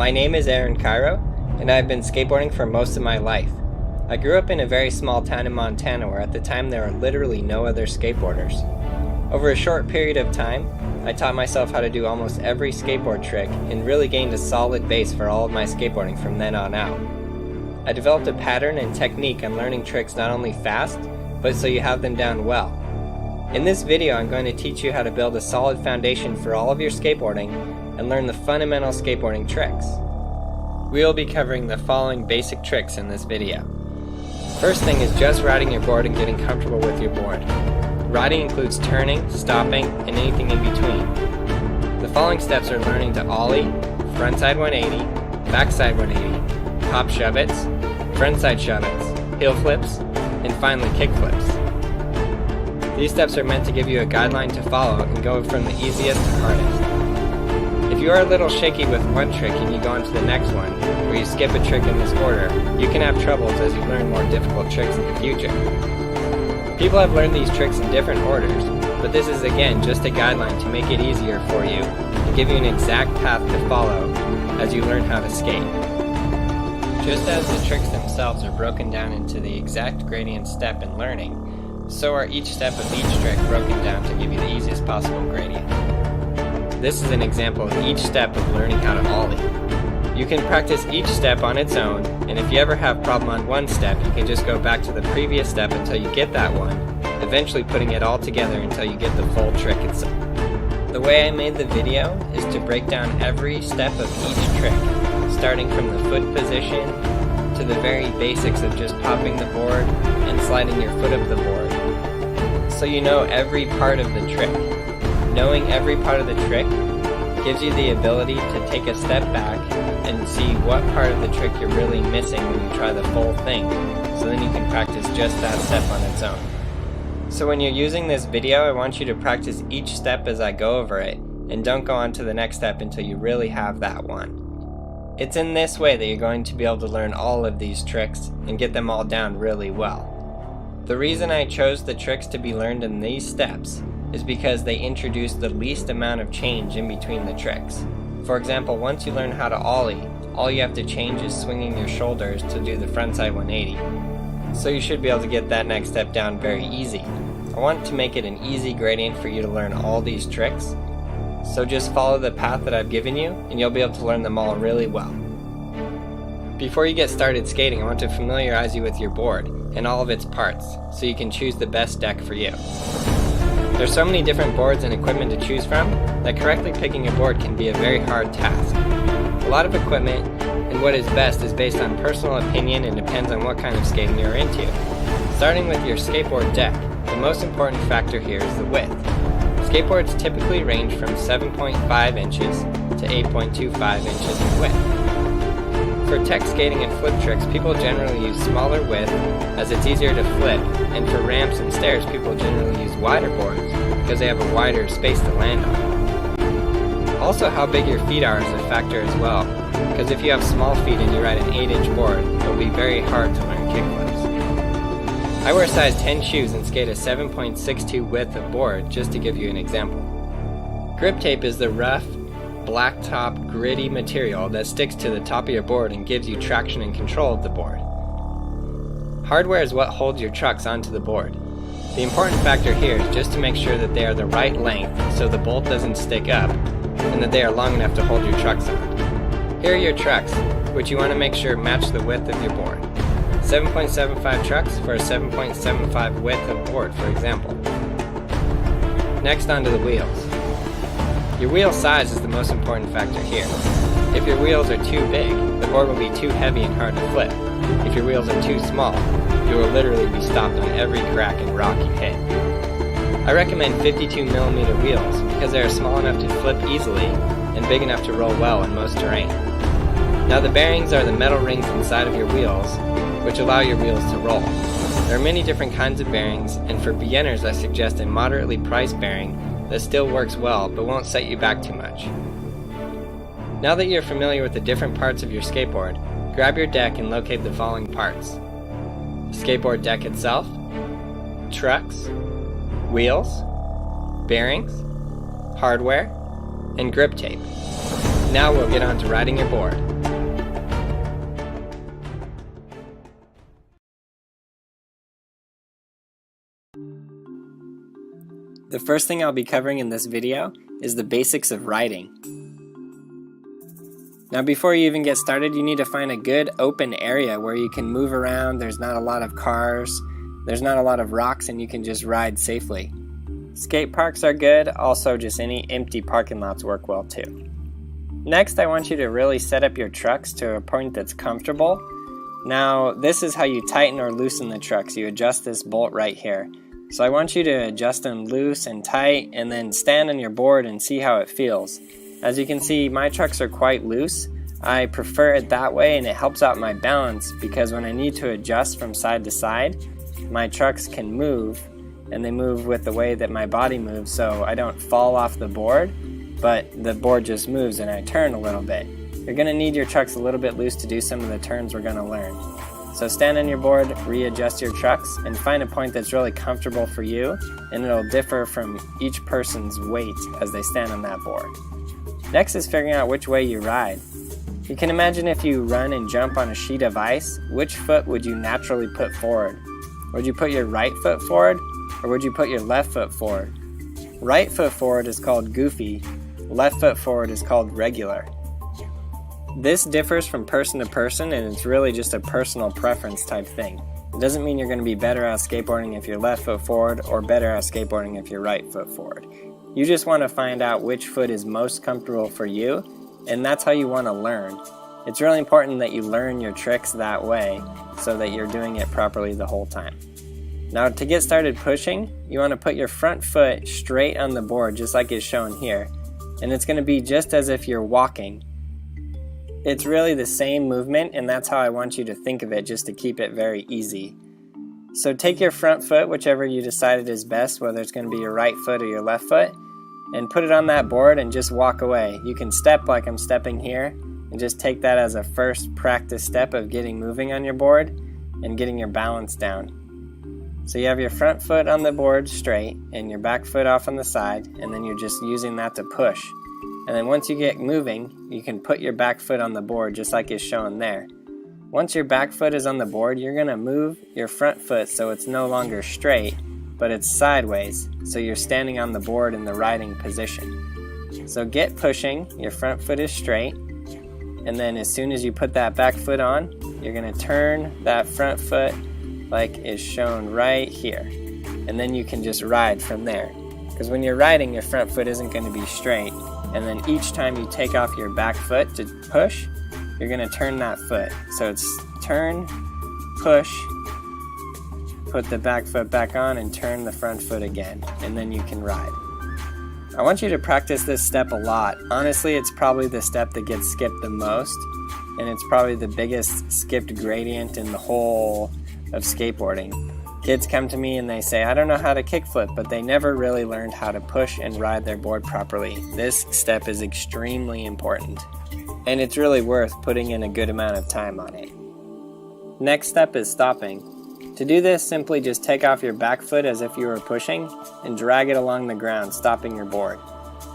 My name is Aaron Cairo, and I've been skateboarding for most of my life. I grew up in a very small town in Montana where at the time there were literally no other skateboarders. Over a short period of time, I taught myself how to do almost every skateboard trick and really gained a solid base for all of my skateboarding from then on out. I developed a pattern and technique on learning tricks not only fast, but so you have them down well. In this video, I'm going to teach you how to build a solid foundation for all of your skateboarding and learn the fundamental skateboarding tricks. We will be covering the following basic tricks in this video. First thing is just riding your board and getting comfortable with your board. Riding includes turning, stopping, and anything in between. The following steps are learning to ollie, frontside 180, backside 180, hop shove-its, frontside shove-its, heel flips, and finally kick flips. These steps are meant to give you a guideline to follow and go from the easiest to hardest. If you are a little shaky with one trick and you go on to the next one, or you skip a trick in this order, you can have troubles as you learn more difficult tricks in the future. People have learned these tricks in different orders, but this is again just a guideline to make it easier for you and give you an exact path to follow as you learn how to skate. Just as the tricks themselves are broken down into the exact gradient step in learning, so are each step of each trick broken down to give you the easiest possible gradient. This is an example of each step of learning how to ollie. You can practice each step on its own, and if you ever have problem on one step, you can just go back to the previous step until you get that one, eventually putting it all together until you get the full trick itself. The way I made the video is to break down every step of each trick, starting from the foot position to the very basics of just popping the board and sliding your foot up the board, so you know every part of the trick. Knowing every part of the trick gives you the ability to take a step back and see what part of the trick you're really missing when you try the full thing, so then you can practice just that step on its own. So when you're using this video, I want you to practice each step as I go over it, and don't go on to the next step until you really have that one. It's in this way that you're going to be able to learn all of these tricks and get them all down really well. The reason I chose the tricks to be learned in these steps is because they introduce the least amount of change in between the tricks. For example, once you learn how to ollie, all you have to change is swinging your shoulders to do the frontside 180. So you should be able to get that next step down very easy. I want to make it an easy gradient for you to learn all these tricks, so just follow the path that I've given you and you'll be able to learn them all really well. Before you get started skating, I want to familiarize you with your board and all of its parts so you can choose the best deck for you. There's so many different boards and equipment to choose from that correctly picking a board can be a very hard task. A lot of equipment and what is best is based on personal opinion and depends on what kind of skating you're into. Starting with your skateboard deck, the most important factor here is the width. Skateboards typically range from 7.5 inches to 8.25 inches in width. For tech skating and flip tricks, people generally use smaller width as it's easier to flip, and for ramps and stairs, people generally use wider boards because they have a wider space to land on. Also, how big your feet are is a factor as well, because if you have small feet and you ride an 8-inch board, it'll be very hard to learn kickflips. I wear size 10 shoes and skate a 7.62 width of board, just to give you an example. Grip tape is the rough, blacktop, gritty material that sticks to the top of your board and gives you traction and control of the board. Hardware is what holds your trucks onto the board. The important factor here is just to make sure that they are the right length so the bolt doesn't stick up and that they are long enough to hold your trucks on. Here are your trucks, which you want to make sure match the width of your board. 7.75 trucks for a 7.75 width of board, for example. Next, onto the wheels. Your wheel size is the most important factor here. If your wheels are too big, the board will be too heavy and hard to flip. If your wheels are too small, you will literally be stopped on every crack and rock you hit. I recommend 52mm wheels because they are small enough to flip easily and big enough to roll well in most terrain. Now the bearings are the metal rings inside of your wheels, which allow your wheels to roll. There are many different kinds of bearings, and for beginners I suggest a moderately priced bearing that still works well but won't set you back too much. Now that you're familiar with the different parts of your skateboard, grab your deck and locate the following parts: skateboard deck itself, trucks, wheels, bearings, hardware, and grip tape. Now we'll get on to riding your board. The first thing I'll be covering in this video is the basics of riding. Now before you even get started, you need to find a good open area where you can move around. There's not a lot of cars, there's not a lot of rocks, and you can just ride safely. Skate parks are good, also just any empty parking lots work well too. Next, I want you to really set up your trucks to a point that's comfortable. Now this is how you tighten or loosen the trucks. You adjust this bolt right here. So I want you to adjust them loose and tight and then stand on your board and see how it feels. As you can see, my trucks are quite loose. I prefer it that way, and it helps out my balance because when I need to adjust from side to side, my trucks can move, and they move with the way that my body moves, so I don't fall off the board, but the board just moves and I turn a little bit. You're going to need your trucks a little bit loose to do some of the turns we're going to learn. So stand on your board, readjust your trucks, and find a point that's really comfortable for you, and it'll differ from each person's weight as they stand on that board. Next is figuring out which way you ride. You can imagine if you run and jump on a sheet of ice, which foot would you naturally put forward? Would you put your right foot forward, or would you put your left foot forward? Right foot forward is called goofy, left foot forward is called regular. This differs from person to person, and it's really just a personal preference type thing. It doesn't mean you're going to be better at skateboarding if you're left foot forward or better at skateboarding if you're right foot forward. You just want to find out which foot is most comfortable for you, and that's how you want to learn. It's really important that you learn your tricks that way so that you're doing it properly the whole time. Now to get started pushing, you want to put your front foot straight on the board just like is shown here, and it's going to be just as if you're walking. It's really the same movement, and that's how I want you to think of it, just to keep it very easy. So take your front foot, whichever you decided is best, whether it's going to be your right foot or your left foot, and put it on that board and just walk away. You can step like I'm stepping here, and just take that as a first practice step of getting moving on your board and getting your balance down. So you have your front foot on the board straight, and your back foot off on the side, and then you're just using that to push. And then once you get moving, you can put your back foot on the board just like is shown there. Once your back foot is on the board, you're going to move your front foot so it's no longer straight, but it's sideways, so you're standing on the board in the riding position. So get pushing, your front foot is straight, and then as soon as you put that back foot on, you're going to turn that front foot like is shown right here. And then you can just ride from there. Because when you're riding, your front foot isn't going to be straight. And then each time you take off your back foot to push, you're going to turn that foot. So it's turn, push, put the back foot back on, and turn the front foot again. And then you can ride. I want you to practice this step a lot. Honestly, it's probably the step that gets skipped the most. And it's probably the biggest skipped gradient in the whole of skateboarding. Kids come to me and they say, I don't know how to kickflip, but they never really learned how to push and ride their board properly. This step is extremely important, and it's really worth putting in a good amount of time on it. Next step is stopping. To do this, simply just take off your back foot as if you were pushing and drag it along the ground, stopping your board.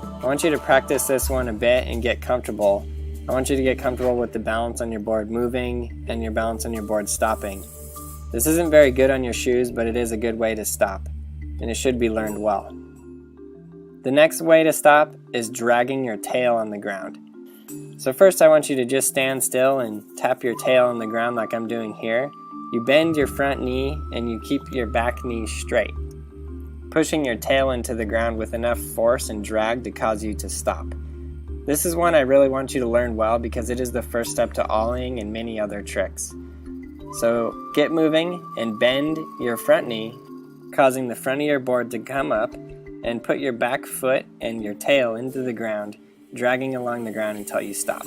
I want you to practice this one a bit and get comfortable. I want you to get comfortable with the balance on your board moving and your balance on your board stopping. This isn't very good on your shoes, but it is a good way to stop, and it should be learned well. The next way to stop is dragging your tail on the ground. So first I want you to just stand still and tap your tail on the ground like I'm doing here. You bend your front knee and you keep your back knee straight, pushing your tail into the ground with enough force and drag to cause you to stop. This is one I really want you to learn well because it is the first step to ollieing and many other tricks. So get moving and bend your front knee, causing the front of your board to come up, and put your back foot and your tail into the ground, dragging along the ground until you stop.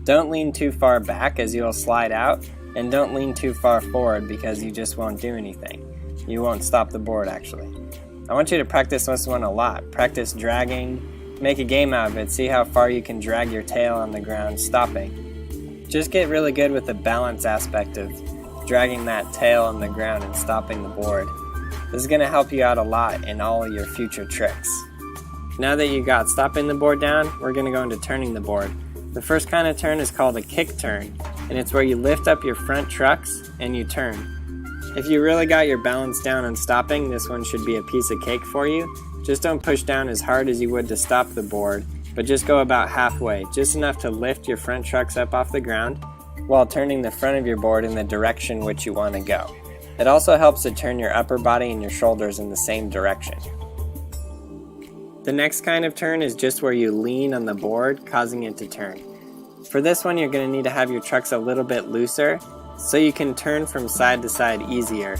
Don't lean too far back as you'll slide out, and don't lean too far forward because you just won't do anything. You won't stop the board actually. I want you to practice this one a lot. Practice dragging, make a game out of it, see how far you can drag your tail on the ground stopping. Just get really good with the balance aspect of dragging that tail on the ground and stopping the board. This is going to help you out a lot in all of your future tricks. Now that you got stopping the board down, we're going to go into turning the board. The first kind of turn is called a kick turn, and it's where you lift up your front trucks and you turn. If you really got your balance down on stopping, this one should be a piece of cake for you. Just don't push down as hard as you would to stop the board, but just go about halfway, just enough to lift your front trucks up off the ground while turning the front of your board in the direction which you want to go. It also helps to turn your upper body and your shoulders in the same direction. The next kind of turn is just where you lean on the board, causing it to turn. For this one, you're going to need to have your trucks a little bit looser so you can turn from side to side easier.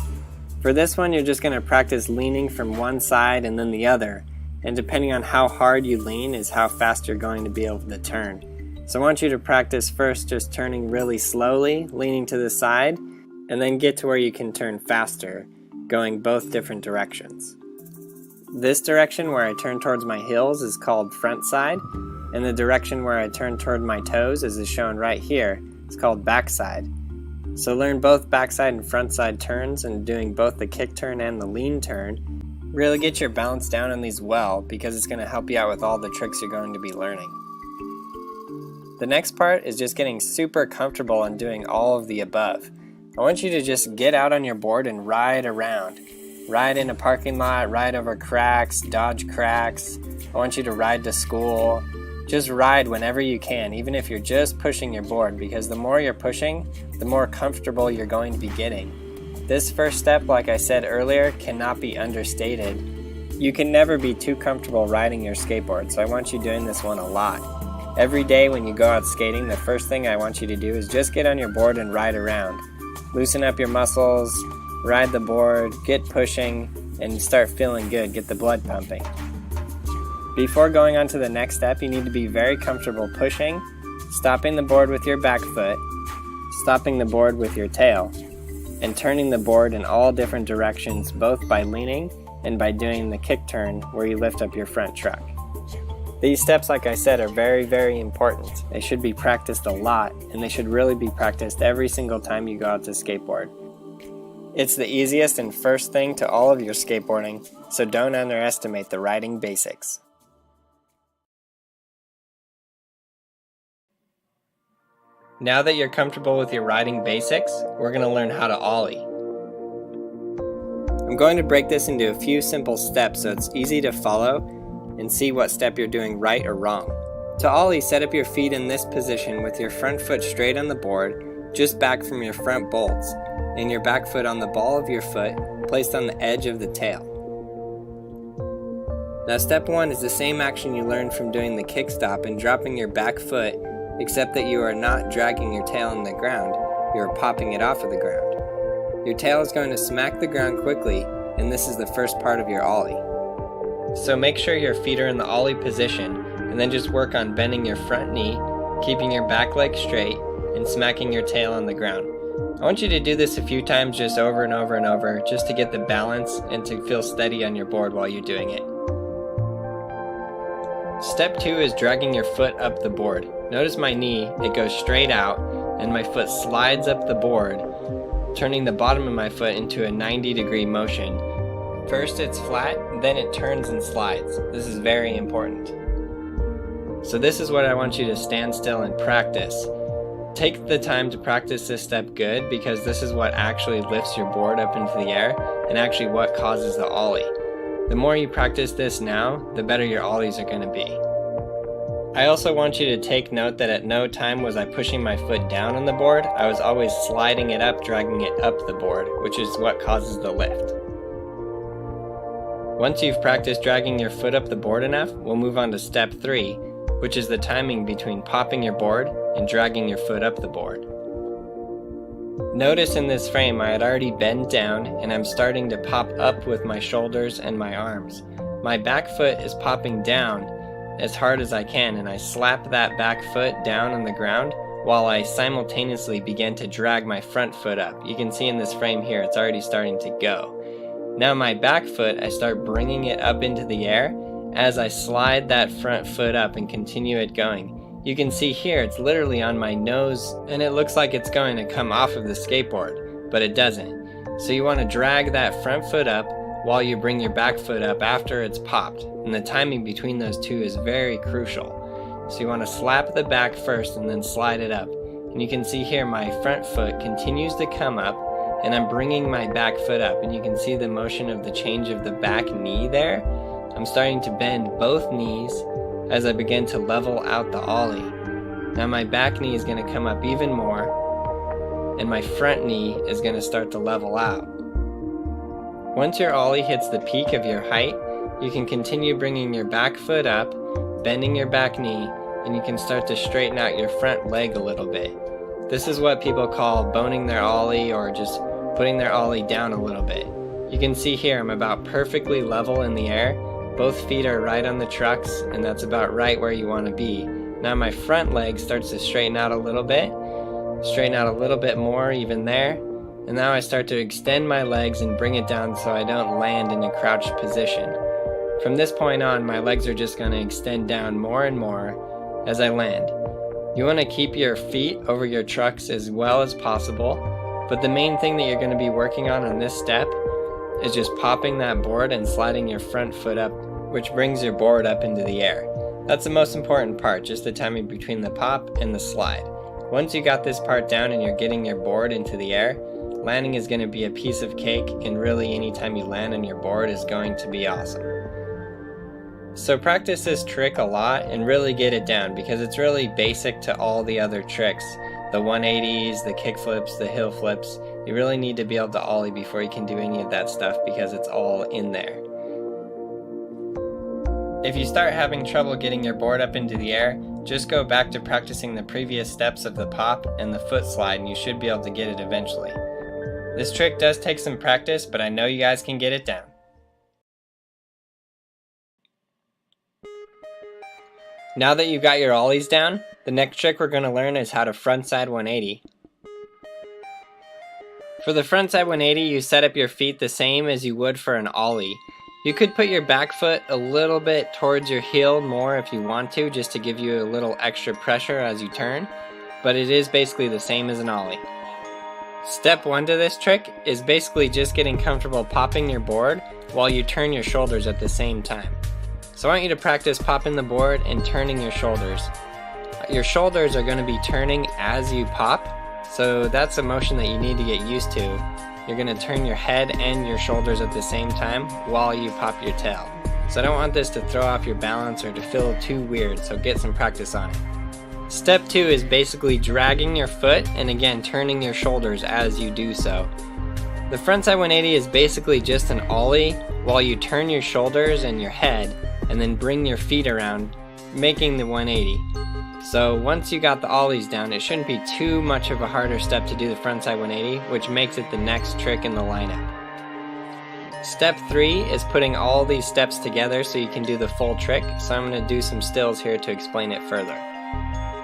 For this one, you're just going to practice leaning from one side and then the other, and depending on how hard you lean is how fast you're going to be able to turn. So I want you to practice first just turning really slowly, leaning to the side, and then get to where you can turn faster, going both different directions. This direction where I turn towards my heels is called front side, and the direction where I turn toward my toes, as is shown right here, is called backside. So learn both backside and front side turns, and doing both the kick turn and the lean turn. Really get your balance down on these well, because it's going to help you out with all the tricks you're going to be learning. The next part is just getting super comfortable and doing all of the above. I want you to just get out on your board and ride around. Ride in a parking lot, ride over cracks, dodge cracks. I want you to ride to school. Just ride whenever you can, even if you're just pushing your board, because the more you're pushing, the more comfortable you're going to be getting. This first step, like I said earlier, cannot be understated. You can never be too comfortable riding your skateboard, so I want you doing this one a lot. Every day when you go out skating, the first thing I want you to do is just get on your board and ride around. Loosen up your muscles, ride the board, get pushing, and start feeling good, get the blood pumping. Before going on to the next step, you need to be very comfortable pushing, stopping the board with your back foot, stopping the board with your tail, and turning the board in all different directions, both by leaning and by doing the kick turn where you lift up your front truck. These steps, like I said, are very, very important. They should be practiced a lot, and they should really be practiced every single time you go out to skateboard. It's the easiest and first thing to all of your skateboarding, so don't underestimate the riding basics. Now that you're comfortable with your riding basics, we're going to learn how to ollie. I'm going to break this into a few simple steps so it's easy to follow and see what step you're doing right or wrong. To ollie, set up your feet in this position with your front foot straight on the board, just back from your front bolts, and your back foot on the ball of your foot, placed on the edge of the tail. Now step 1 is the same action you learned from doing the kick stop and dropping your back foot, except that you are not dragging your tail on the ground, you are popping it off of the ground. Your tail is going to smack the ground quickly, and this is the first part of your ollie. So make sure your feet are in the ollie position, and then just work on bending your front knee, keeping your back leg straight, and smacking your tail on the ground. I want you to do this a few times just over and over and over, just to get the balance and to feel steady on your board while you're doing it. Step 2 is dragging your foot up the board. Notice my knee, it goes straight out, and my foot slides up the board, turning the bottom of my foot into a 90-degree motion. First it's flat, then it turns and slides. This is very important. So this is what I want you to stand still and practice. Take the time to practice this step good, because this is what actually lifts your board up into the air and actually what causes the ollie. The more you practice this now, the better your ollies are going to be. I also want you to take note that at no time was I pushing my foot down on the board. I was always sliding it up, dragging it up the board, which is what causes the lift. Once you've practiced dragging your foot up the board enough, we'll move on to step 3, which is the timing between popping your board and dragging your foot up the board. Notice in this frame I had already bent down and I'm starting to pop up with my shoulders and my arms. My back foot is popping down as hard as I can, and I slap that back foot down on the ground while I simultaneously begin to drag my front foot up. You can see in this frame here it's already starting to go. Now my back foot, I start bringing it up into the air as I slide that front foot up and continue it going. You can see here it's literally on my nose and it looks like it's going to come off of the skateboard, but it doesn't. So you want to drag that front foot up while you bring your back foot up after it's popped, and the timing between those two is very crucial. So you want to slap the back first and then slide it up. And you can see here my front foot continues to come up, and I'm bringing my back foot up, and you can see the motion of the change of the back knee there. I'm starting to bend both knees as I begin to level out the ollie. Now my back knee is going to come up even more, and my front knee is going to start to level out. Once your ollie hits the peak of your height, you can continue bringing your back foot up, bending your back knee, and you can start to straighten out your front leg a little bit. This is what people call boning their ollie, or just putting their ollie down a little bit. You can see here I'm about perfectly level in the air. Both feet are right on the trucks, and that's about right where you want to be. Now my front leg starts to straighten out a little bit more even there. And now I start to extend my legs and bring it down so I don't land in a crouched position. From this point on, my legs are just going to extend down more and more as I land. You want to keep your feet over your trucks as well as possible, but the main thing that you're going to be working on this step is just popping that board and sliding your front foot up, which brings your board up into the air. That's the most important part, just the timing between the pop and the slide. Once you got this part down and you're getting your board into the air, landing is going to be a piece of cake, and really anytime you land on your board is going to be awesome. So practice this trick a lot and really get it down, because it's really basic to all the other tricks. The 180s, the kick flips, the hill flips. You really need to be able to ollie before you can do any of that stuff, because it's all in there. If you start having trouble getting your board up into the air, just go back to practicing the previous steps of the pop and the foot slide, and you should be able to get it eventually. This trick does take some practice, but I know you guys can get it down. Now that you've got your ollies down, the next trick we're going to learn is how to frontside 180. For the frontside 180, you set up your feet the same as you would for an ollie. You could put your back foot a little bit towards your heel more if you want to, just to give you a little extra pressure as you turn, but it is basically the same as an ollie. Step 1 to this trick is basically just getting comfortable popping your board while you turn your shoulders at the same time. So I want you to practice popping the board and turning your shoulders. Your shoulders are going to be turning as you pop, so that's a motion that you need to get used to. You're going to turn your head and your shoulders at the same time while you pop your tail. So I don't want this to throw off your balance or to feel too weird, so get some practice on it. Step 2 is basically dragging your foot and again turning your shoulders as you do so. The frontside 180 is basically just an ollie while you turn your shoulders and your head and then bring your feet around, making the 180. So once you got the ollies down, it shouldn't be too much of a harder step to do the frontside 180, which makes it the next trick in the lineup. Step 3 is putting all these steps together so you can do the full trick, so I'm going to do some stills here to explain it further.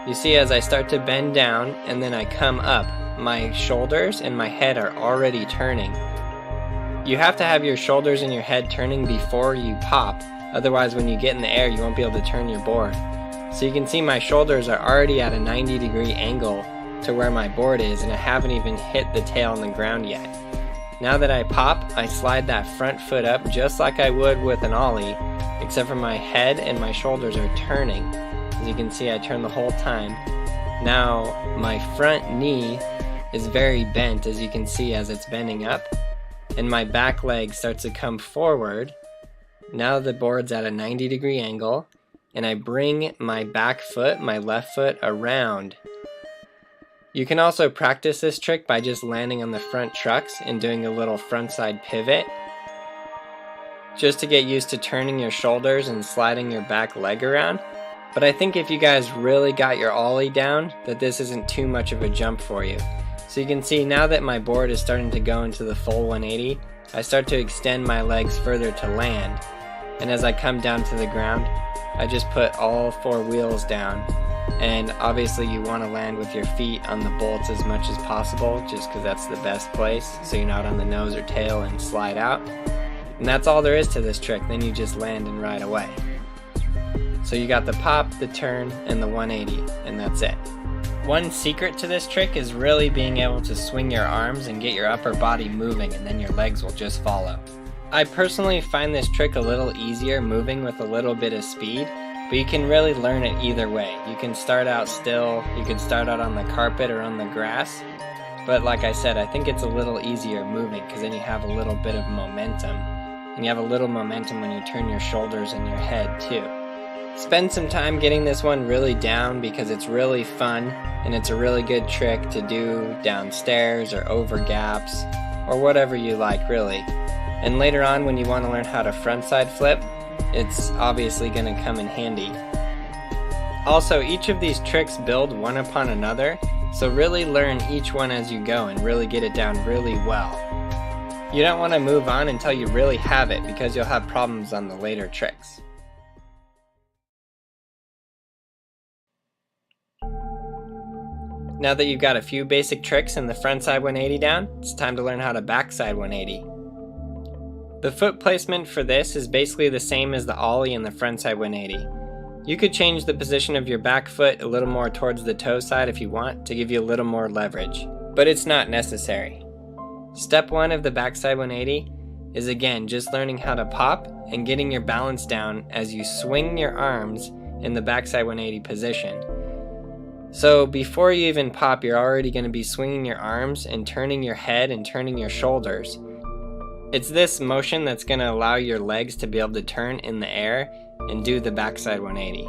You see, as I start to bend down and then I come up, my shoulders and my head are already turning. You have to have your shoulders and your head turning before you pop, otherwise when you get in the air you won't be able to turn your board. So you can see my shoulders are already at a 90-degree angle to where my board is, and I haven't even hit the tail on the ground yet. Now that I pop, I slide that front foot up just like I would with an ollie, except for my head and my shoulders are turning. As you can see, I turn the whole time. Now my front knee is very bent, as you can see, as it's bending up, and my back leg starts to come forward. Now the board's at a 90-degree angle, and I bring my back foot, my left foot, around. You can also practice this trick by just landing on the front trucks and doing a little frontside pivot, just to get used to turning your shoulders and sliding your back leg around. But I think if you guys really got your ollie down, that this isn't too much of a jump for you. So you can see now that my board is starting to go into the full 180, I start to extend my legs further to land. And as I come down to the ground, I just put all 4 wheels down. And obviously you want to land with your feet on the bolts as much as possible, just because that's the best place, so you're not on the nose or tail and slide out. And that's all there is to this trick, then you just land and ride away. So you got the pop, the turn, and the 180, and that's it. One secret to this trick is really being able to swing your arms and get your upper body moving, and then your legs will just follow. I personally find this trick a little easier moving with a little bit of speed, but you can really learn it either way. You can start out still, you can start out on the carpet or on the grass, but like I said, I think it's a little easier moving because then you have a little bit of momentum, and you have a little momentum when you turn your shoulders and your head too. Spend some time getting this one really down because it's really fun and it's a really good trick to do downstairs or over gaps or whatever you like really. And later on when you want to learn how to frontside flip, it's obviously going to come in handy. Also, each of these tricks build one upon another, so really learn each one as you go and really get it down really well. You don't want to move on until you really have it because you'll have problems on the later tricks. Now that you've got a few basic tricks in the frontside 180 down, it's time to learn how to backside 180. The foot placement for this is basically the same as the ollie in the frontside 180. You could change the position of your back foot a little more towards the toe side if you want to give you a little more leverage, but it's not necessary. Step 1 of the backside 180 is again just learning how to pop and getting your balance down as you swing your arms in the backside 180 position. So before you even pop, you're already going to be swinging your arms and turning your head and turning your shoulders. It's this motion that's going to allow your legs to be able to turn in the air and do the backside 180.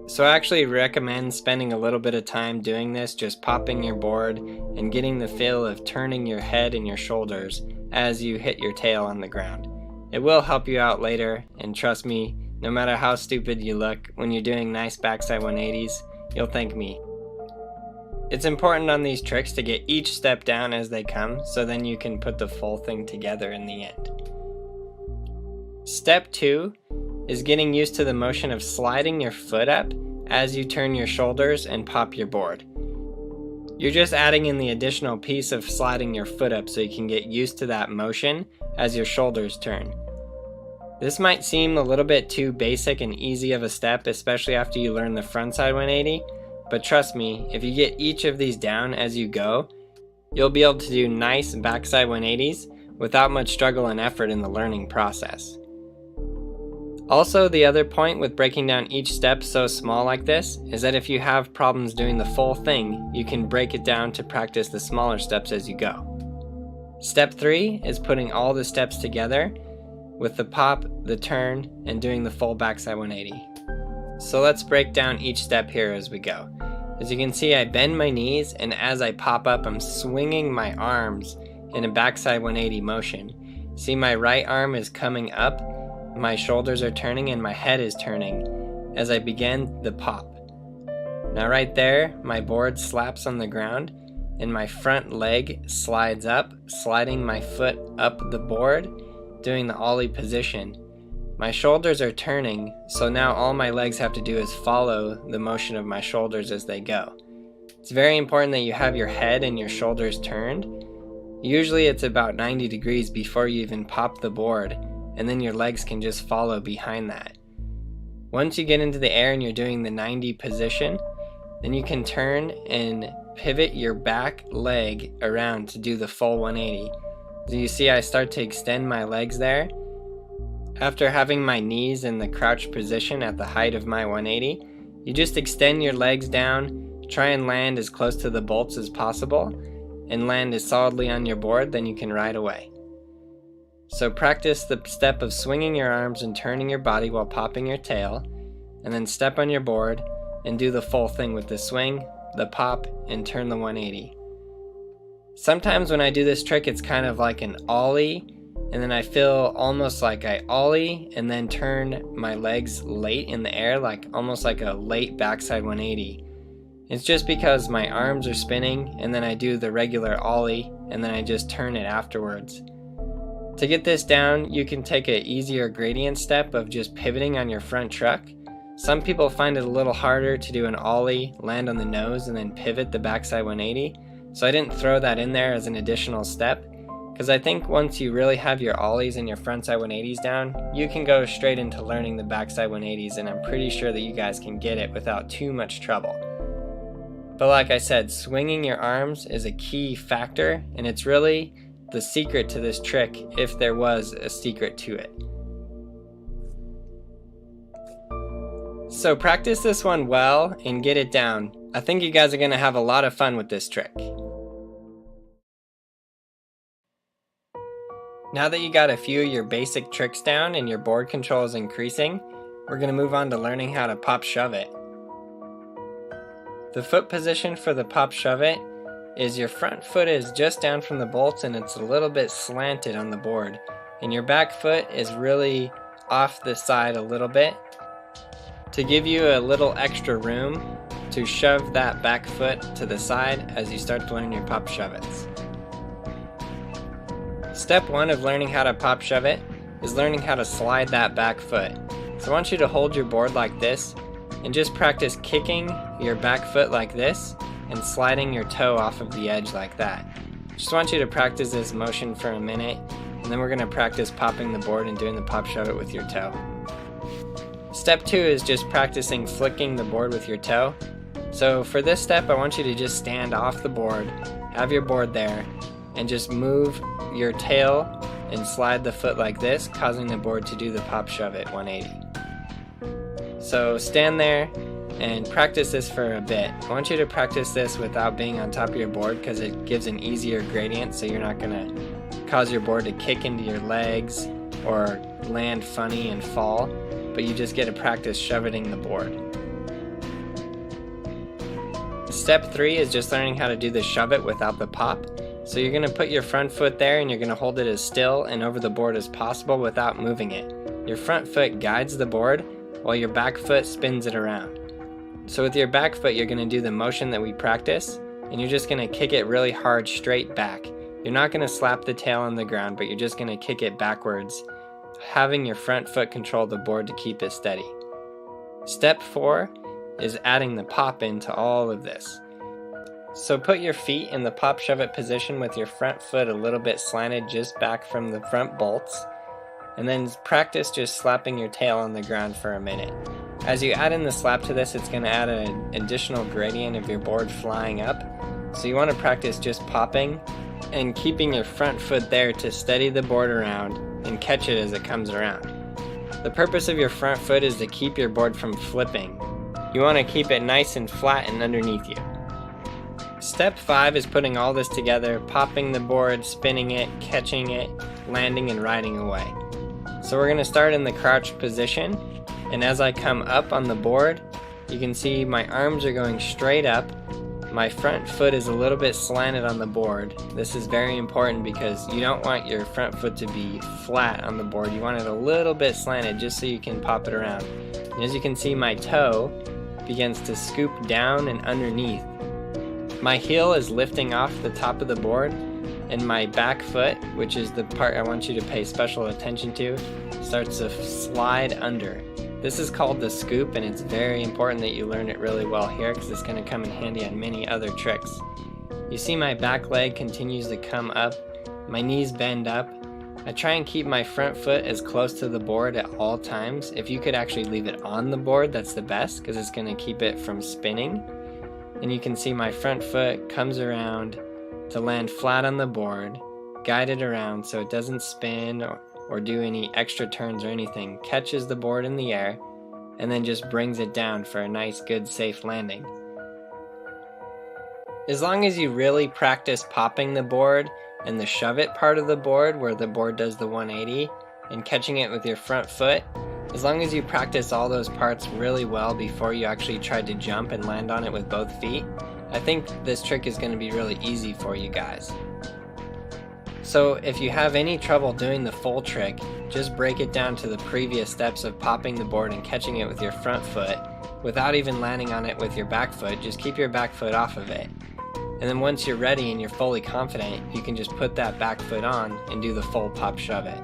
So I actually recommend spending a little bit of time doing this, just popping your board and getting the feel of turning your head and your shoulders as you hit your tail on the ground. It will help you out later, and trust me, no matter how stupid you look, when you're doing nice backside 180s, you'll thank me. It's important on these tricks to get each step down as they come, so then you can put the full thing together in the end. Step 2 is getting used to the motion of sliding your foot up as you turn your shoulders and pop your board. You're just adding in the additional piece of sliding your foot up so you can get used to that motion as your shoulders turn. This might seem a little bit too basic and easy of a step, especially after you learn the frontside 180, but trust me, if you get each of these down as you go, you'll be able to do nice backside 180s without much struggle and effort in the learning process. Also, the other point with breaking down each step so small like this is that if you have problems doing the full thing, you can break it down to practice the smaller steps as you go. Step 3 is putting all the steps together with the pop, the turn, and doing the full backside 180. So let's break down each step here as we go. As you can see, I bend my knees, and as I pop up, I'm swinging my arms in a backside 180 motion. See, my right arm is coming up, my shoulders are turning, and my head is turning as I begin the pop. Now right there, my board slaps on the ground, and my front leg slides up, sliding my foot up the board, doing the ollie position. My shoulders are turning, so now all my legs have to do is follow the motion of my shoulders as they go. It's very important that you have your head and your shoulders turned. Usually it's about 90 degrees before you even pop the board, and then your legs can just follow behind that. Once you get into the air and you're doing the 90 position, then you can turn and pivot your back leg around to do the full 180. So you see I start to extend my legs there. After having my knees in the crouch position at the height of my 180, you just extend your legs down, try and land as close to the bolts as possible, and land as solidly on your board, then you can ride away. So practice the step of swinging your arms and turning your body while popping your tail, and then step on your board and do the full thing with the swing, the pop, and turn the 180. Sometimes when I do this trick, it's kind of like an ollie, and then I feel almost like I ollie and then turn my legs late in the air, like almost like a late backside 180. It's just because my arms are spinning, and then I do the regular ollie, and then I just turn it afterwards. To get this down, you can take an easier gradient step of just pivoting on your front truck. Some people find it a little harder to do an ollie, land on the nose, and then pivot the backside 180. So I didn't throw that in there as an additional step, because I think once you really have your ollies and your frontside 180s down, you can go straight into learning the backside 180s, and I'm pretty sure that you guys can get it without too much trouble. But like I said, swinging your arms is a key factor, and it's really the secret to this trick, if there was a secret to it. So practice this one well and get it down. I think you guys are going to have a lot of fun with this trick. Now that you got a few of your basic tricks down and your board control is increasing, we're going to move on to learning how to pop shove it. The foot position for the pop shove it is your front foot is just down from the bolts and it's a little bit slanted on the board, and your back foot is really off the side a little bit to give you a little extra room to shove that back foot to the side as you start to learn your pop shove it's. Step 1 of learning how to pop shove it is learning how to slide that back foot. So I want you to hold your board like this and just practice kicking your back foot like this and sliding your toe off of the edge like that. Just want you to practice this motion for a minute, and then we're going to practice popping the board and doing the pop shove it with your toe. Step 2 is just practicing flicking the board with your toe. So for this step, I want you to just stand off the board, have your board there, and just move your tail and slide the foot like this, causing the board to do the pop shove it 180. So stand there and practice this for a bit. I want you to practice this without being on top of your board because it gives an easier gradient, so you're not going to cause your board to kick into your legs or land funny and fall, but you just get to practice shoveting the board. Step 3 is just learning how to do the shove it without the pop. So you're going to put your front foot there and you're going to hold it as still and over the board as possible without moving it. Your front foot guides the board while your back foot spins it around. So with your back foot, you're going to do the motion that we practice, and you're just going to kick it really hard straight back. You're not going to slap the tail on the ground, but you're just going to kick it backwards, having your front foot control the board to keep it steady. Step 4 is adding the pop into all of this. So put your feet in the pop shove it position with your front foot a little bit slanted just back from the front bolts, and then practice just slapping your tail on the ground for a minute. As you add in the slap to this, it's going to add an additional gradient of your board flying up, so you want to practice just popping and keeping your front foot there to steady the board around and catch it as it comes around. The purpose of your front foot is to keep your board from flipping. You want to keep it nice and flat and underneath you. Step 5 is putting all this together, popping the board, spinning it, catching it, landing and riding away. So we're going to start in the crouch position, and as I come up on the board, you can see my arms are going straight up. My front foot is a little bit slanted on the board. This is very important because you don't want your front foot to be flat on the board. You want it a little bit slanted just so you can pop it around. And as you can see, my toe begins to scoop down and underneath. My heel is lifting off the top of the board, and my back foot, which is the part I want you to pay special attention to, starts to slide under. This is called the scoop, and it's very important that you learn it really well here because it's going to come in handy on many other tricks. You see my back leg continues to come up, my knees bend up. I try and keep my front foot as close to the board at all times. If you could actually leave it on the board, that's the best because it's going to keep it from spinning. And you can see my front foot comes around to land flat on the board, guide it around so it doesn't spin or do any extra turns or anything, catches the board in the air, and then just brings it down for a nice, good, safe landing. As long as you really practice popping the board and the shove it part of the board where the board does the 180 and catching it with your front foot, as long as you practice all those parts really well before you actually try to jump and land on it with both feet, I think this trick is going to be really easy for you guys. So if you have any trouble doing the full trick, just break it down to the previous steps of popping the board and catching it with your front foot without even landing on it with your back foot. Just keep your back foot off of it. And then once you're ready and you're fully confident, you can just put that back foot on and do the full pop shove it.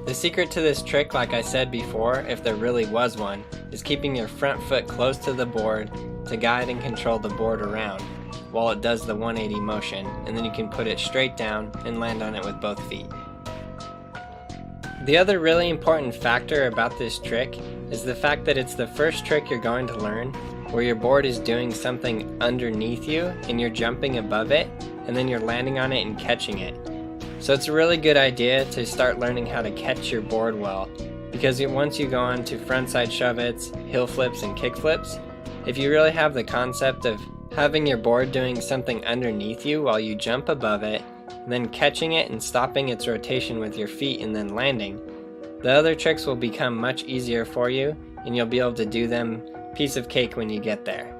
The secret to this trick, like I said before, if there really was one, is keeping your front foot close to the board to guide and control the board around while it does the 180 motion, and then you can put it straight down and land on it with both feet. The other really important factor about this trick is the fact that it's the first trick you're going to learn where your board is doing something underneath you and you're jumping above it and then you're landing on it and catching it. So it's a really good idea to start learning how to catch your board well, because once you go on to frontside shove-its, heel flips, and kick flips, if you really have the concept of having your board doing something underneath you while you jump above it, then catching it and stopping its rotation with your feet and then landing, the other tricks will become much easier for you and you'll be able to do them piece of cake when you get there.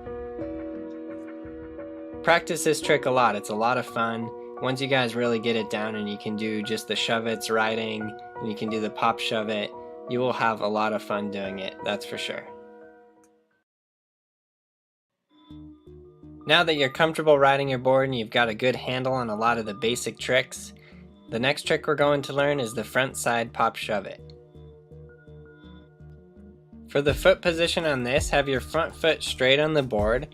Practice this trick a lot, it's a lot of fun. Once you guys really get it down and you can do just the shove-its riding and you can do the pop shove-it, you will have a lot of fun doing it, that's for sure. Now that you're comfortable riding your board and you've got a good handle on a lot of the basic tricks, the next trick we're going to learn is the front side pop shove-it. For the foot position on this, have your front foot straight on the board,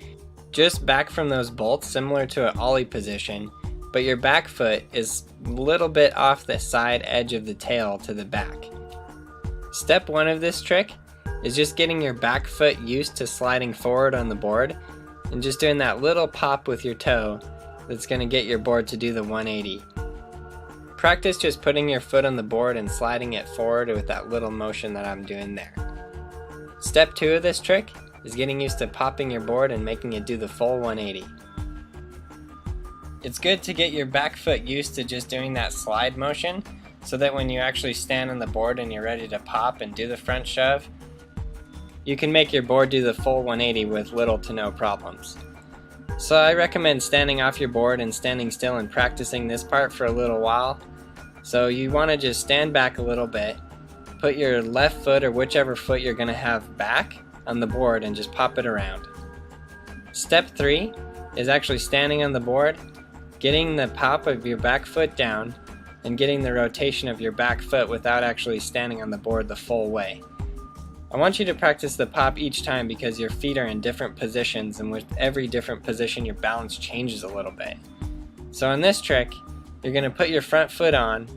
just back from those bolts similar to an ollie position, but your back foot is a little bit off the side edge of the tail to the back. Step 1 of this trick is just getting your back foot used to sliding forward on the board and just doing that little pop with your toe that's going to get your board to do the 180. Practice just putting your foot on the board and sliding it forward with that little motion that I'm doing there. Step 2 of this trick is getting used to popping your board and making it do the full 180. It's good to get your back foot used to just doing that slide motion so that when you actually stand on the board and you're ready to pop and do the front shove, you can make your board do the full 180 with little to no problems. So I recommend standing off your board and standing still and practicing this part for a little while. So you want to just stand back a little bit, put your left foot or whichever foot you're going to have back on the board and just pop it around. Step 3 is actually standing on the board, getting the pop of your back foot down, and getting the rotation of your back foot without actually standing on the board the full way. I want you to practice the pop each time because your feet are in different positions, and with every different position your balance changes a little bit. So in this trick, you're going to put your front foot on,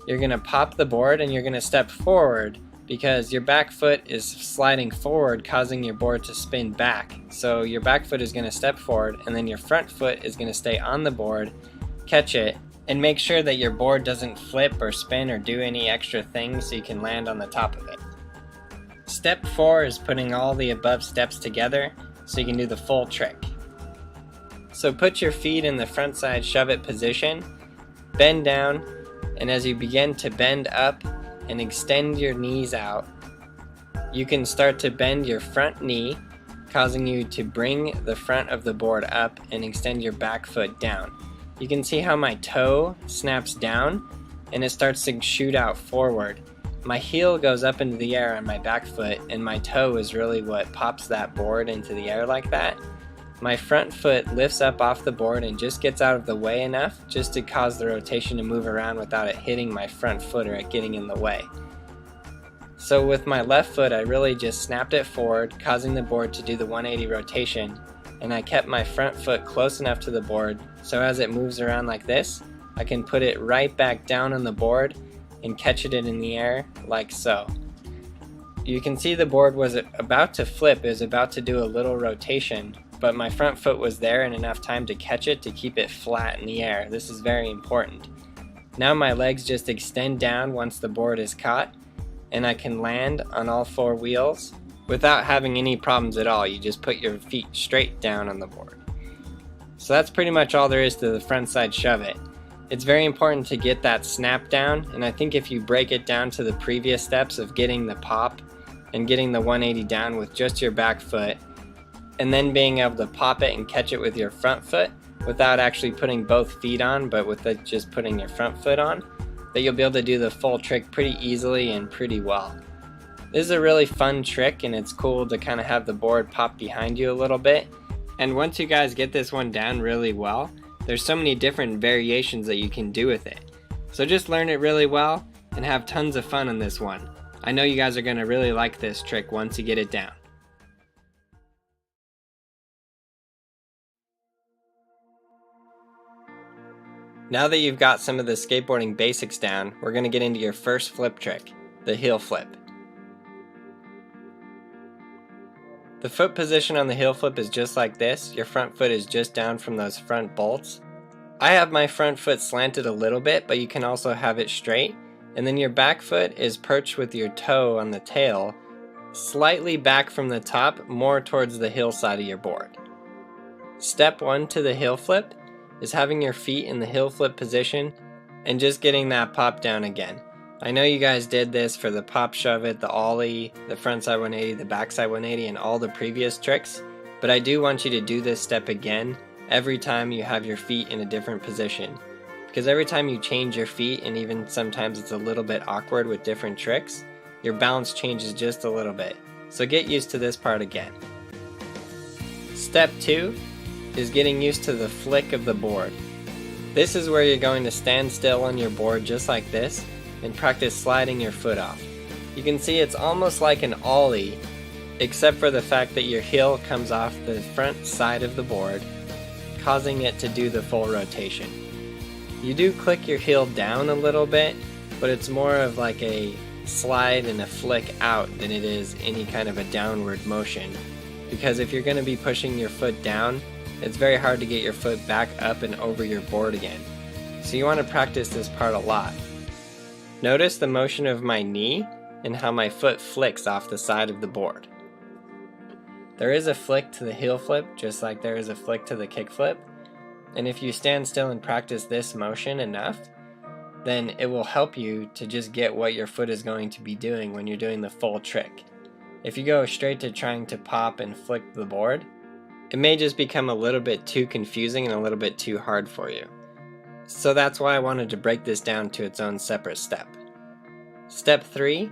you're going to pop the board, and you're going to step forward because your back foot is sliding forward, causing your board to spin back. So your back foot is going to step forward, and then your front foot is going to stay on the board, catch it, and make sure that your board doesn't flip or spin or do any extra things so you can land on the top of it. Step 4 is putting all the above steps together so you can do the full trick. So put your feet in the front side shove-it position, bend down, and as you begin to bend up and extend your knees out, you can start to bend your front knee, causing you to bring the front of the board up and extend your back foot down. You can see how my toe snaps down and it starts to shoot out forward. My heel goes up into the air on my back foot, and my toe is really what pops that board into the air like that. My front foot lifts up off the board and just gets out of the way enough just to cause the rotation to move around without it hitting my front foot or it getting in the way. So with my left foot, I really just snapped it forward, causing the board to do the 180 rotation, and I kept my front foot close enough to the board so as it moves around like this, I can put it right back down on the board and catch it in the air like so. You can see the board was about to flip, it was about to do a little rotation, but my front foot was there in enough time to catch it to keep it flat in the air. This is very important. Now my legs just extend down once the board is caught, and I can land on all 4 wheels without having any problems at all. You just put your feet straight down on the board. So that's pretty much all there is to the front side shove-it. It's very important to get that snap down, and I think if you break it down to the previous steps of getting the pop and getting the 180 down with just your back foot, and then being able to pop it and catch it with your front foot without actually putting both feet on, but with just putting your front foot on, that you'll be able to do the full trick pretty easily and pretty well. This is a really fun trick, and it's cool to kind of have the board pop behind you a little bit. And once you guys get this one down really well, there's so many different variations that you can do with it. So just learn it really well and have tons of fun on this one. I know you guys are going to really like this trick once you get it down. Now that you've got some of the skateboarding basics down, we're going to get into your first flip trick, the heel flip. The foot position on the heel flip is just like this. Your front foot is just down from those front bolts. I have my front foot slanted a little bit, but you can also have it straight. And then your back foot is perched with your toe on the tail, slightly back from the top, more towards the heel side of your board. Step 1 to the heel flip is having your feet in the heel flip position and just getting that pop down again. I know you guys did this for the pop shove it, the ollie, the front side 180, the back side 180, and all the previous tricks, but I do want you to do this step again every time you have your feet in a different position. Because every time you change your feet, and even sometimes it's a little bit awkward with different tricks, your balance changes just a little bit. So get used to this part again. Step 2 is getting used to the flick of the board. This is where you're going to stand still on your board just like this and practice sliding your foot off. You can see it's almost like an ollie, except for the fact that your heel comes off the front side of the board, causing it to do the full rotation. You do click your heel down a little bit, but it's more of like a slide and a flick out than it is any kind of a downward motion. Because if you're going to be pushing your foot down, it's very hard to get your foot back up and over your board again. So you want to practice this part a lot. Notice the motion of my knee and how my foot flicks off the side of the board. There is a flick to the heel flip, just like there is a flick to the kick flip. And if you stand still and practice this motion enough, then it will help you to just get what your foot is going to be doing when you're doing the full trick. If you go straight to trying to pop and flick the board, it may just become a little bit too confusing and a little bit too hard for you. So that's why I wanted to break this down to its own separate step. Step 3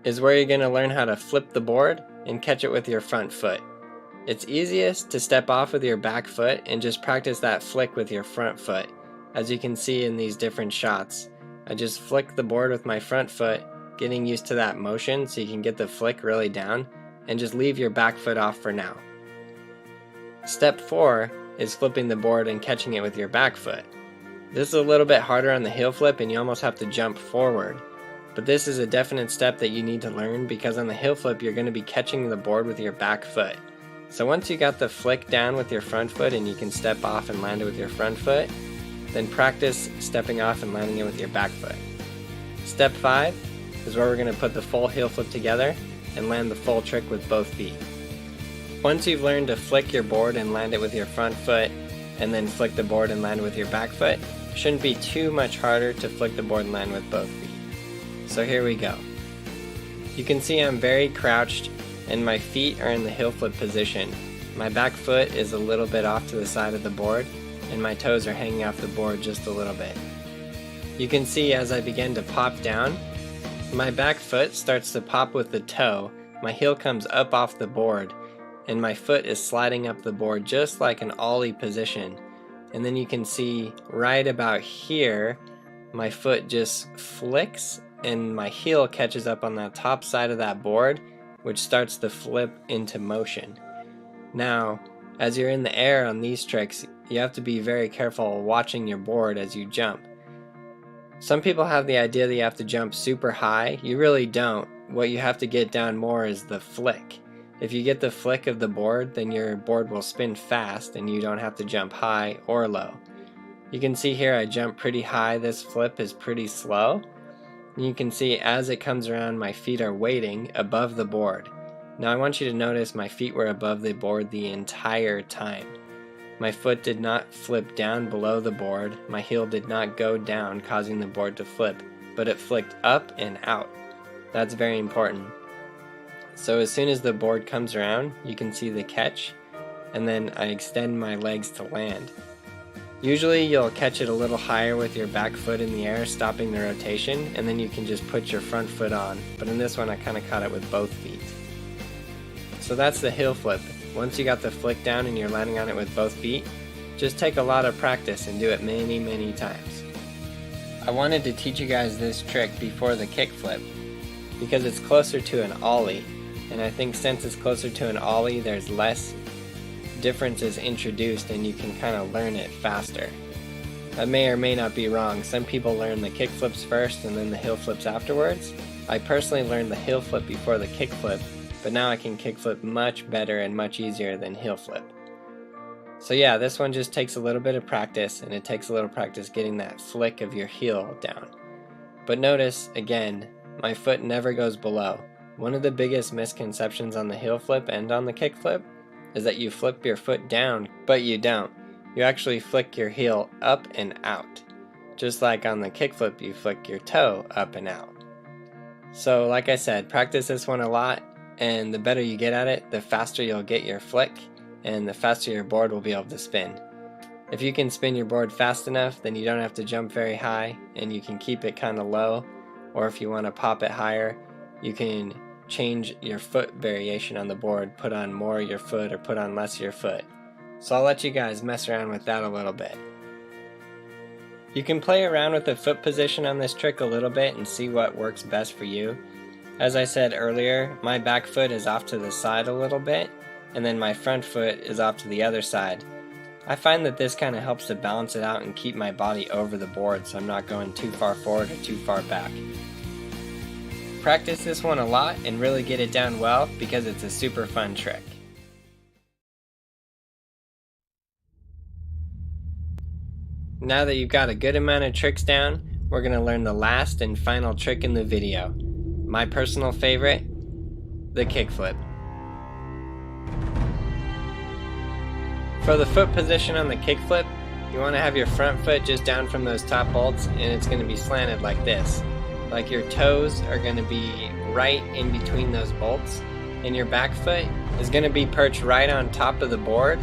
is where you're going to learn how to flip the board and catch it with your front foot. It's easiest to step off with your back foot and just practice that flick with your front foot. As you can see in these different shots, I just flick the board with my front foot, getting used to that motion so you can get the flick really down, and just leave your back foot off for now. Step 4 is flipping the board and catching it with your back foot. This is a little bit harder on the heel flip and you almost have to jump forward. But this is a definite step that you need to learn because on the heel flip you're going to be catching the board with your back foot. So once you got the flick down with your front foot and you can step off and land it with your front foot, then practice stepping off and landing it with your back foot. Step 5 is where we're going to put the full heel flip together and land the full trick with both feet. Once you've learned to flick your board and land it with your front foot, and then flick the board and land it with your back foot, it shouldn't be too much harder to flick the board and land with both feet. So here we go. You can see I'm very crouched and my feet are in the heel flip position. My back foot is a little bit off to the side of the board and my toes are hanging off the board just a little bit. You can see as I begin to pop down, my back foot starts to pop with the toe, my heel comes up off the board, and my foot is sliding up the board just like an ollie position. And then you can see right about here, my foot just flicks and my heel catches up on the top side of that board, which starts to flip into motion. Now, as you're in the air on these tricks, you have to be very careful watching your board as you jump. Some people have the idea that you have to jump super high. You really don't. What you have to get down more is the flick. If you get the flick of the board, then your board will spin fast and you don't have to jump high or low. You can see here I jump pretty high, this flip is pretty slow. And you can see as it comes around my feet are waiting above the board. Now I want you to notice my feet were above the board the entire time. My foot did not flip down below the board, my heel did not go down causing the board to flip, but it flicked up and out. That's very important. So as soon as the board comes around, you can see the catch, and then I extend my legs to land. Usually you'll catch it a little higher with your back foot in the air, stopping the rotation, and then you can just put your front foot on, but in this one I kind of caught it with both feet. So that's the heel flip. Once you got the flick down and you're landing on it with both feet, just take a lot of practice and do it many times. I wanted to teach you guys this trick before the kick flip, because it's closer to an ollie, and I think since it's closer to an ollie, there's less differences introduced and you can kind of learn it faster. I may or may not be wrong. Some people learn the kick flips first and then the heel flips afterwards. I personally learned the heel flip before the kick flip, but now I can kick flip much better and much easier than heel flip. So yeah, this one just takes a little bit of practice, and it takes a little practice getting that flick of your heel down. But notice, again, my foot never goes below. One of the biggest misconceptions on the heel flip and on the kick flip is that you flip your foot down, but you don't. You actually flick your heel up and out. Just like on the kick flip, you flick your toe up and out. So like I said, practice this one a lot, and the better you get at it, the faster you'll get your flick, and the faster your board will be able to spin. If you can spin your board fast enough, then you don't have to jump very high, and you can keep it kind of low, or if you want to pop it higher, you can change your foot variation on the board, put on more of your foot or put on less of your foot. So I'll let you guys mess around with that a little bit. You can play around with the foot position on this trick a little bit and see what works best for you. As I said earlier, my back foot is off to the side a little bit, and then my front foot is off to the other side. I find that this kind of helps to balance it out and keep my body over the board so I'm not going too far forward or too far back. Practice this one a lot and really get it down well because it's a super fun trick. Now that you've got a good amount of tricks down, we're going to learn the last and final trick in the video. My personal favorite, the kickflip. For the foot position on the kickflip, you want to have your front foot just down from those top bolts, and it's going to be slanted like this. Like your toes are going to be right in between those bolts, and your back foot is going to be perched right on top of the board,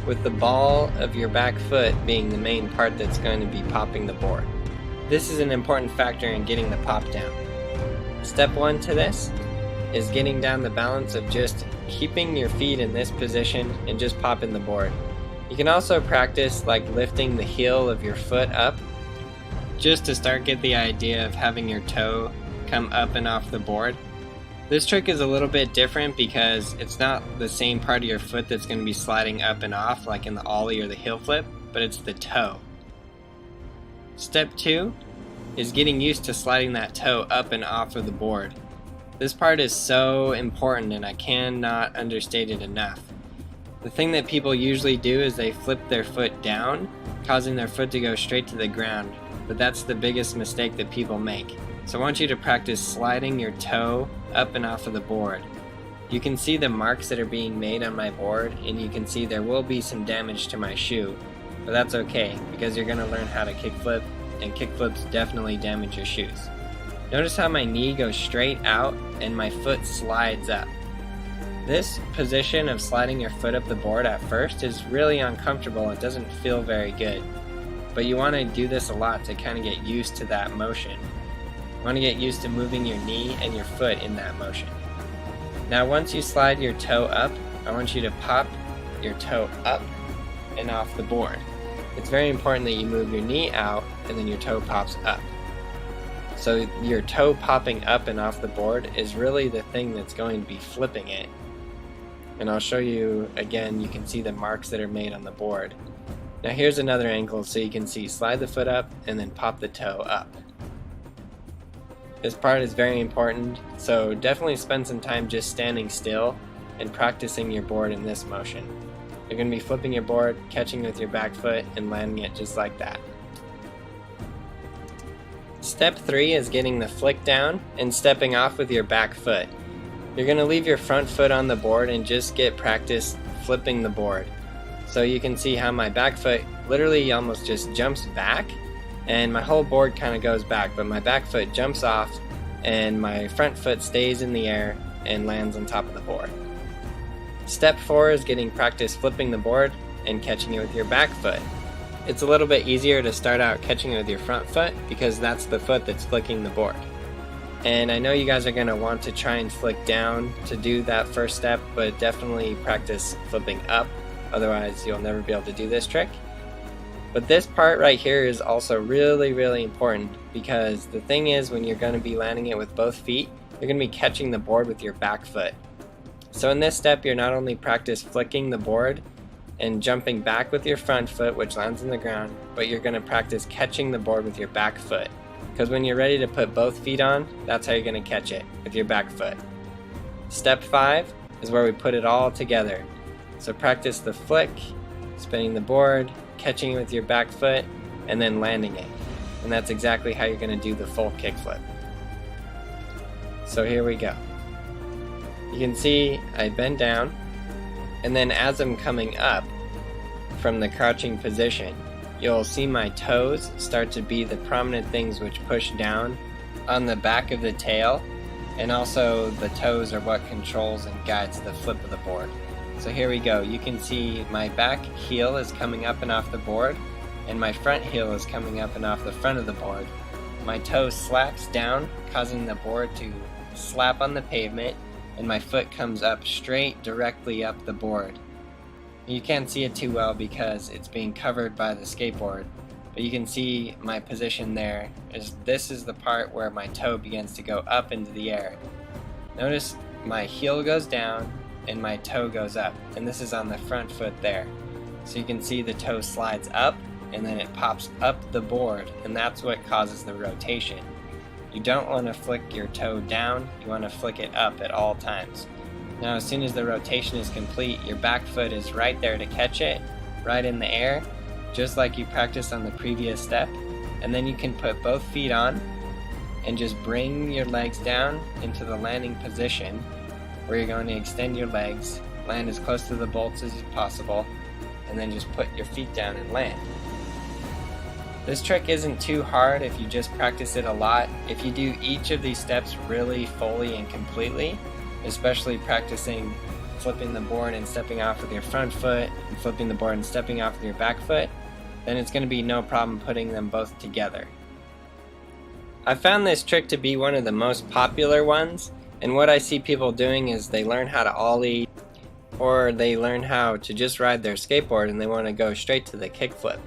with the ball of your back foot being the main part that's going to be popping the board. This is an important factor in getting the pop down. Step one to this is getting down the balance of just keeping your feet in this position and just popping the board. You can also practice like lifting the heel of your foot up just to get the idea of having your toe come up and off the board. This trick is a little bit different because it's not the same part of your foot that's going to be sliding up and off like in the ollie or the heel flip, but it's the toe. Step 2 is getting used to sliding that toe up and off of the board. This part is so important and I cannot understate it enough. The thing that people usually do is they flip their foot down, causing their foot to go straight to the ground, but that's the biggest mistake that people make. So I want you to practice sliding your toe up and off of the board. You can see the marks that are being made on my board, and you can see there will be some damage to my shoe, but that's okay because you're going to learn how to kickflip, and kickflips definitely damage your shoes. Notice how my knee goes straight out and my foot slides up. This position of sliding your foot up the board at first is really uncomfortable. It doesn't feel very good. But you want to do this a lot to kind of get used to that motion. You want to get used to moving your knee and your foot in that motion. Now once you slide your toe up, I want you to pop your toe up and off the board. It's very important that you move your knee out and then your toe pops up. So your toe popping up and off the board is really the thing that's going to be flipping it. And I'll show you again, you can see the marks that are made on the board. Now here's another angle so you can see slide the foot up and then pop the toe up. This part is very important, so definitely spend some time just standing still and practicing your board in this motion. You're going to be flipping your board, catching with your back foot, and landing it just like that. Step 3 is getting the flick down and stepping off with your back foot. You're going to leave your front foot on the board and just get practice flipping the board. So you can see how my back foot literally almost just jumps back and my whole board kind of goes back, but my back foot jumps off and my front foot stays in the air and lands on top of the board. Step 4 is getting practice flipping the board and catching it with your back foot. It's a little bit easier to start out catching it with your front foot because that's the foot that's flicking the board. And I know you guys are going to want to try and flick down to do that first step, but definitely practice flipping up, otherwise you'll never be able to do this trick. But this part right here is also really important because the thing is when you're going to be landing it with both feet, you're going to be catching the board with your back foot. So in this step you're not only practice flicking the board and jumping back with your front foot, which lands on the ground, but you're going to practice catching the board with your back foot. Because when you're ready to put both feet on, that's how you're going to catch it, with your back foot. Step 5 is where we put it all together. So practice the flick, spinning the board, catching it with your back foot, and then landing it. And that's exactly how you're going to do the full kickflip. So here we go. You can see I bend down, and then as I'm coming up from the crouching position, you'll see my toes start to be the prominent things which push down on the back of the tail, and also the toes are what controls and guides the flip of the board. So here we go. You can see my back heel is coming up and off the board, and my front heel is coming up and off the front of the board. My toe slaps down, causing the board to slap on the pavement, and my foot comes up straight directly up the board. You can't see it too well because it's being covered by the skateboard, but you can see my position there. This is the part where my toe begins to go up into the air. Notice my heel goes down and my toe goes up, and this is on the front foot there. So you can see the toe slides up and then it pops up the board, and that's what causes the rotation. You don't want to flick your toe down, you want to flick it up at all times. Now as soon as the rotation is complete, your back foot is right there to catch it, right in the air, just like you practiced on the previous step. And then you can put both feet on and just bring your legs down into the landing position, where you're going to extend your legs, land as close to the bolts as possible, and then just put your feet down and land. This trick isn't too hard if you just practice it a lot. If you do each of these steps really fully and completely, especially practicing flipping the board and stepping off with your front foot, and flipping the board and stepping off with your back foot, then it's going to be no problem putting them both together. I found this trick to be one of the most popular ones, and what I see people doing is they learn how to ollie, or they learn how to just ride their skateboard and they want to go straight to the kickflip.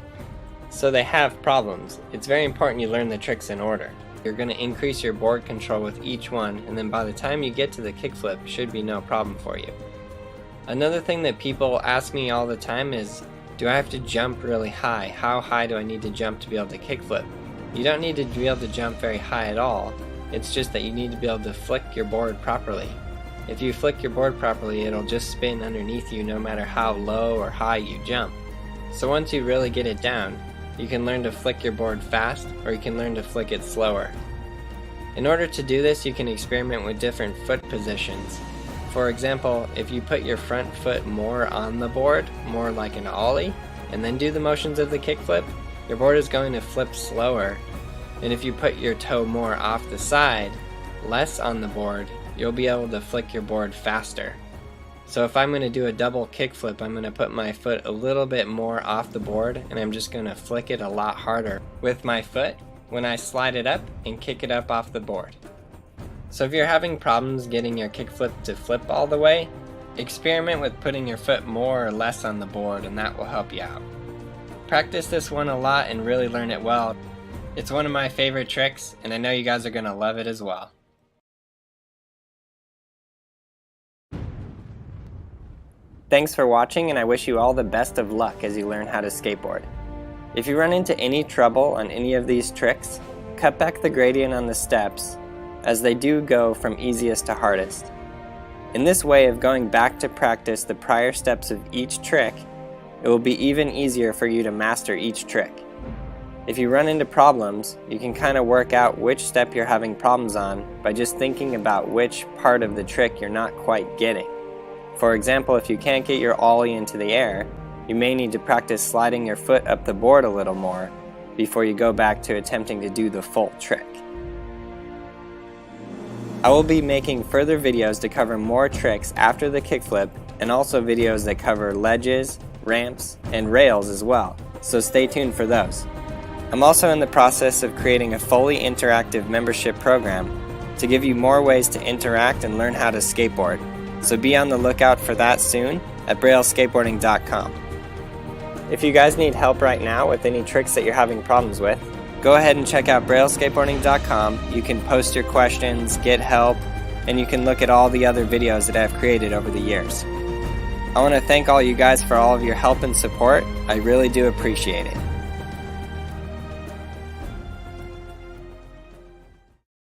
So they have problems. It's very important you learn the tricks in order. You're going to increase your board control with each one, and then by the time you get to the kickflip, it should be no problem for you. Another thing that people ask me all the time is, do I have to jump really high? How high do I need to jump to be able to kickflip? You don't need to be able to jump very high at all. It's just that you need to be able to flick your board properly. If you flick your board properly, it'll just spin underneath you no matter how low or high you jump. So once you really get it down, you can learn to flick your board fast, or you can learn to flick it slower. In order to do this, you can experiment with different foot positions. For example, if you put your front foot more on the board, more like an ollie, and then do the motions of the kickflip, your board is going to flip slower. And if you put your toe more off the side, less on the board, you'll be able to flick your board faster. So if I'm going to do a double kickflip, I'm going to put my foot a little bit more off the board, and I'm just going to flick it a lot harder with my foot when I slide it up and kick it up off the board. So if you're having problems getting your kickflip to flip all the way, experiment with putting your foot more or less on the board, and that will help you out. Practice this one a lot and really learn it well. It's one of my favorite tricks, and I know you guys are going to love it as well. Thanks for watching, and I wish you all the best of luck as you learn how to skateboard. If you run into any trouble on any of these tricks, cut back the gradient on the steps, as they do go from easiest to hardest. In this way of going back to practice the prior steps of each trick, it will be even easier for you to master each trick. If you run into problems, you can kind of work out which step you're having problems on by just thinking about which part of the trick you're not quite getting. For example, if you can't get your ollie into the air, you may need to practice sliding your foot up the board a little more before you go back to attempting to do the full trick. I will be making further videos to cover more tricks after the kickflip, and also videos that cover ledges, ramps, and rails as well, so stay tuned for those. I'm also in the process of creating a fully interactive membership program to give you more ways to interact and learn how to skateboard, so be on the lookout for that soon at brailleskateboarding.com. If you guys need help right now with any tricks that you're having problems with, go ahead and check out brailleskateboarding.com. You can post your questions, get help, and you can look at all the other videos that I've created over the years. I want to thank all you guys for all of your help and support. I really do appreciate it.